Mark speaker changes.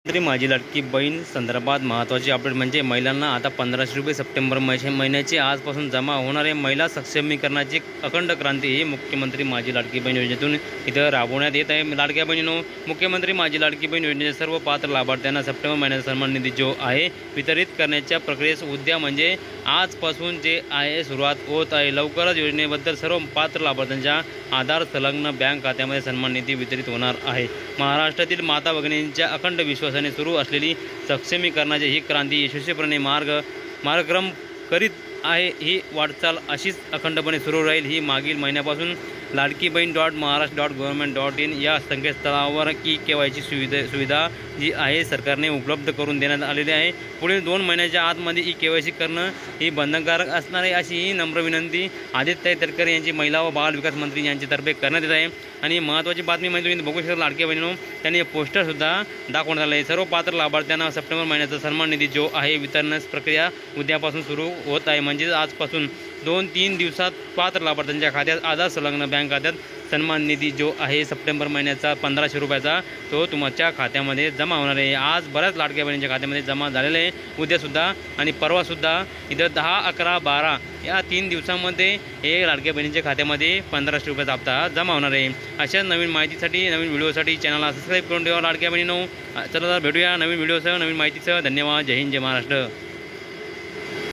Speaker 1: तरी माझी लाडकी बहीण संदर्भात महत्त्वाची अपडेट म्हणजे महिलांना आता 1500 रुपये सप्टेंबर महिन्याचे आजपासून जमा होणारे महिला सक्षमीकरणाची अखंड क्रांती ही मुख्यमंत्री माझी लाडकी बहीण योजनेतून इथं राबवण्यात येत आहे। लाडक्या बहिणीनो, मुख्यमंत्री माझी लाडकी बहीण योजनेच्या सर्व पात्र लाभार्थ्यांना सप्टेंबर महिन्याचा सन्मान निधी जो आहे वितरित करण्याच्या प्रक्रियेस उद्या म्हणजे आजपासून जे आहे सुरुवात होत आहे। लवकरच योजनेबद्दल सर्व पात्र लाभार्थ्यांच्या आधार संलग्न बँक खात्यामध्ये सन्मान निधी वितरित होणार आहे। महाराष्ट्रातील माता भगिनींच्या अखंड विश्वासाने सुरू असलेली सक्षमीकरणाची ही क्रांती यशस्वीपणे मार्गक्रम करीत आहे। ही वाटचाल अशीच अखंडपणे सुरू राहील। ही मागील महिन्यापासून ladkibahin.maharashtra.government.in या संकेतस्थळावर KYC सुविधा जी आहे सरकारने उपलब्ध करून देण्यात आलेली आहे। पुढील 2 महिन्याच्या आतमध्ये KYC करणं ही बंधनकारक असणार आहे, अशी ही नम्र विनंती आदित्य तटकरे यांची महिला व बाल विकास मंत्री यांच्यातर्फे करण्यात येत आहे। आणि महत्त्वाची बातमी म्हणजे तुम्ही बघू शकता, लाडक्या बहिणींनो, त्यांनी पोस्टरसुद्धा दाखवण्यात आलं आहे। सर्व पात्र लाभार्थ्यांना सप्टेंबर महिन्याचा सन्मान निधी जो आहे वितरणास प्रक्रिया उद्यापासून सुरू होत आहे। म्हणजे आजपासून 2-3 दिवसात पात्र लाभार्थ्यांच्या खात्यात आधार संलग्न बँक खात्यात सन्मान निधी जो आहे सप्टेंबर महिन्याचा 1500 रुपयाचा तो तुमच्या खात्यामध्ये जमा होणार आहे। आज बऱ्याच लाडक्या बहिणींच्या खात्यामध्ये जमा झालेले आहे। उद्यासुद्धा आणि परवासुद्धा इथं 10, 11, 12 या 3 दिवसांमध्ये हे लाडक्या बहिणींच्या खात्यामध्ये 1500 रुपयाचा हप्ता जमा होणार आहे। अशा नवीन माहितीसाठी, नवीन व्हिडिओसाठी चॅनलला सबस्क्राईब करून ठेवा लाडक्या बहिणींनो। चला तर भेटूया नवीन व्हिडिओसह, नवीन माहितीसह। धन्यवाद। जय हिंद, जय महाराष्ट्र।